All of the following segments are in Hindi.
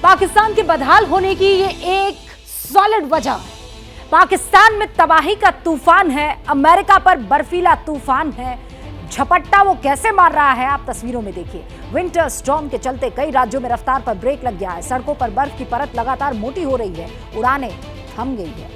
पाकिस्तान के बदहाल होने की ये एक सॉलिड वजह है। पाकिस्तान में तबाही का तूफान है, अमेरिका पर बर्फीला तूफान है। झपट्टा वो कैसे मार रहा है आप तस्वीरों में देखिए। विंटर स्टॉर्म के चलते कई राज्यों में रफ्तार पर ब्रेक लग गया है। सड़कों पर बर्फ की परत लगातार मोटी हो रही है, उड़ानें थम गई है।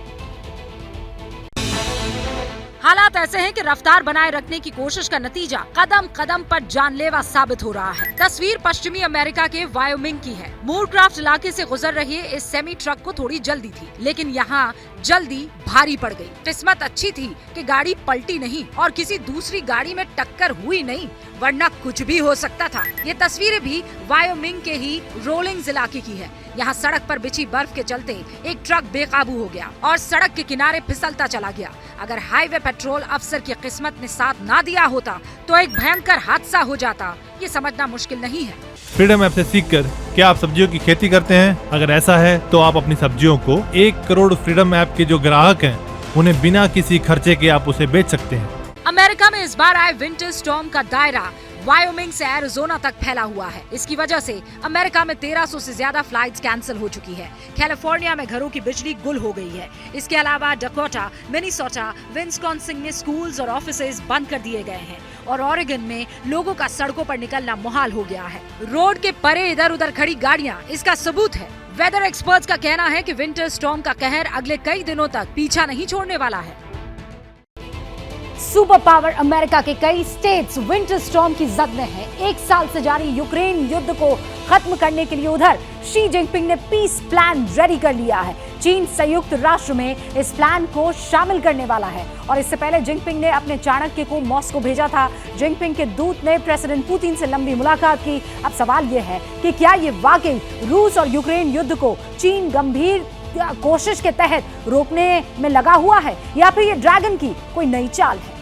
हालात ऐसे हैं कि रफ्तार बनाए रखने की कोशिश का नतीजा कदम कदम पर जानलेवा साबित हो रहा है। तस्वीर पश्चिमी अमेरिका के वायोमिंग की है। मूरक्राफ्ट इलाके से गुजर रहे इस सेमी ट्रक को थोड़ी जल्दी थी, लेकिन यहाँ जल्दी भारी पड़ गई। किस्मत अच्छी थी कि गाड़ी पलटी नहीं और किसी दूसरी गाड़ी में टक्कर हुई नहीं, वरना कुछ भी हो सकता था। ये तस्वीरें भी वायोमिंग के ही रोलिंग्स इलाके की है। यहाँ सड़क पर बिछी बर्फ के चलते एक ट्रक बेकाबू हो गया और सड़क के किनारे फिसलता चला गया। अगर हाईवे पेट्रोल अफसर की किस्मत ने साथ ना दिया होता तो एक भयंकर हादसा हो जाता, ये समझना मुश्किल नहीं है। फ्रीडम ऐप से सीखकर क्या आप सब्जियों की खेती करते हैं? अगर ऐसा है तो आप अपनी सब्जियों को 1 करोड़ फ्रीडम ऐप के जो ग्राहक हैं उन्हें बिना किसी खर्चे के आप उसे बेच सकते हैं। अमेरिका में इस बार आए विंटर स्टॉर्म का दायरा वायोमिंग से एरिज़ोना तक फैला हुआ है। इसकी वजह से अमेरिका में 1300 से ज्यादा फ्लाइट्स कैंसिल हो चुकी है। कैलिफोर्निया में घरों की बिजली गुल हो गई है। इसके अलावा डकोटा, मिनीसोटा, विस्कॉन्सिन में स्कूल्स और ऑफिसेज बंद कर दिए गए हैं और ऑरेगन में लोगों का सड़कों पर निकलना मुहाल हो गया है। रोड के परे इधर उधर खड़ी गाड़ियां इसका सबूत है। वेदर एक्सपर्ट्स का कहना है कि विंटर स्टॉर्म का कहर अगले कई दिनों तक पीछा नहीं छोड़ने वाला है। सुपर पावर अमेरिका के कई स्टेट्स विंटर स्टॉर्म की जद में है। 1 साल से जारी यूक्रेन युद्ध को खत्म करने के लिए उधर शी जिनपिंग ने पीस प्लान रेडी कर लिया है। चीन संयुक्त राष्ट्र में इस प्लान को शामिल करने वाला है और इससे पहले जिनपिंग ने अपने चाणक्य को मॉस्को भेजा था। जिनपिंग के दूत ने प्रेसिडेंट पुतिन से लंबी मुलाकात की। अब सवाल ये है कि क्या ये वाकई रूस और यूक्रेन युद्ध को चीन गंभीर कोशिश के तहत रोकने में लगा हुआ है या फिर ये ड्रैगन की कोई नई चाल है?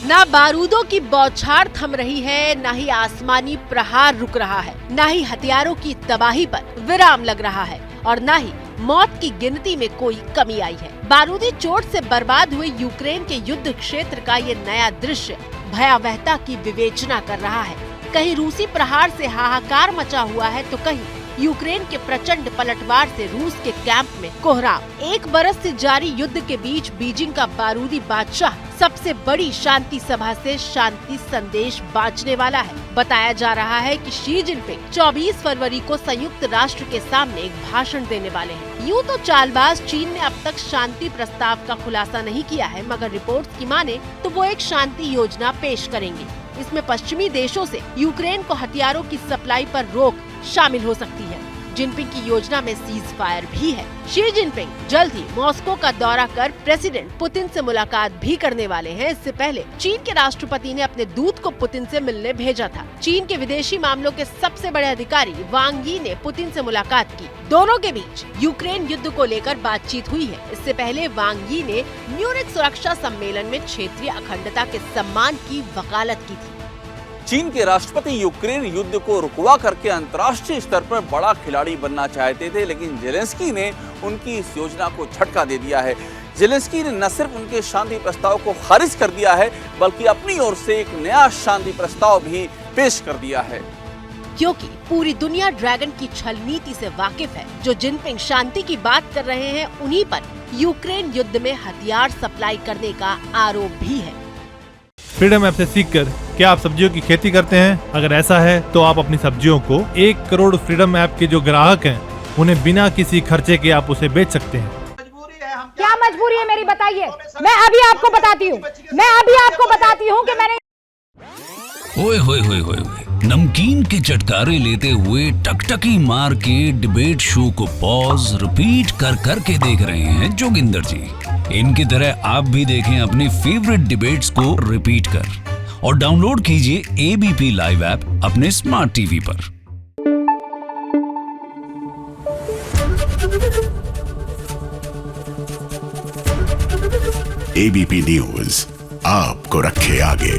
ना बारूदों की बौछार थम रही है, ना ही आसमानी प्रहार रुक रहा है, ना ही हथियारों की तबाही पर विराम लग रहा है और ना ही मौत की गिनती में कोई कमी आई है। बारूदी चोट से बर्बाद हुए यूक्रेन के युद्ध क्षेत्र का ये नया दृश्य भयावहता की विवेचना कर रहा है। कहीं रूसी प्रहार से हाहाकार मचा हुआ है तो कहीं यूक्रेन के प्रचंड पलटवार से रूस के कैंप में कोहराम। 1 बरस से जारी युद्ध के बीच बीजिंग का बारूदी बादशाह सबसे बड़ी शांति सभा से शांति संदेश बांटने वाला है। बताया जा रहा है कि शी जिनपिंग 24 फरवरी को संयुक्त राष्ट्र के सामने एक भाषण देने वाले हैं। यूँ तो चालबाज चीन ने अब तक शांति प्रस्ताव का खुलासा नहीं किया है, मगर रिपोर्ट्स की माने तो वो एक शांति योजना पेश करेंगे। इसमें पश्चिमी देशों से यूक्रेन को हथियारों की सप्लाई पर रोक शामिल हो सकती है। जिनपिंग की योजना में सीज फायर भी है। शी जिनपिंग जल्द ही मॉस्को का दौरा कर प्रेसिडेंट पुतिन से मुलाकात भी करने वाले हैं। इससे पहले चीन के राष्ट्रपति ने अपने दूत को पुतिन से मिलने भेजा था। चीन के विदेशी मामलों के सबसे बड़े अधिकारी वांग यी ने पुतिन से मुलाकात की। दोनों के बीच यूक्रेन युद्ध को लेकर बातचीत हुई है। इससे पहले वांग यी ने म्यूनिख सुरक्षा सम्मेलन में क्षेत्रीय अखंडता के सम्मान की वकालत की थी। चीन के राष्ट्रपति यूक्रेन युद्ध को रुकवा करके अंतर्राष्ट्रीय स्तर पर बड़ा खिलाड़ी बनना चाहते थे, लेकिन जेलेंस्की ने उनकी इस योजना को झटका दे दिया है। जेलेंस्की ने न सिर्फ उनके शांति प्रस्ताव को खारिज कर दिया है, बल्कि अपनी ओर से एक नया शांति प्रस्ताव भी पेश कर दिया है। क्योंकि पूरी दुनिया ड्रैगन की छल नीति से वाकिफ है। जो जिनपिंग शांति की बात कर रहे हैं, उन्हीं पर यूक्रेन युद्ध में हथियार सप्लाई करने का आरोप भी है। फ्रीडम ऐप से सीखकर क्या आप सब्जियों की खेती करते हैं? अगर ऐसा है तो आप अपनी सब्जियों को 1 करोड़ फ्रीडम ऐप के जो ग्राहक हैं उन्हें बिना किसी खर्चे के आप उसे बेच सकते हैं। क्या मजबूरी है मेरी, बताइए। मैं अभी आपको बताती हूँ कि मैंने ओए होए होए होए नमकीन के चटकारे लेते हुए टकटकी मार के डिबेट शो को पॉज रिपीट कर कर के देख रहे हैं जोगिंदर जी। इनकी तरह आप भी देखें अपनी फेवरेट डिबेट्स को रिपीट कर और डाउनलोड कीजिए एबीपी लाइव ऐप अपने स्मार्ट टीवी पर। एबीपी न्यूज आपको रखे आगे।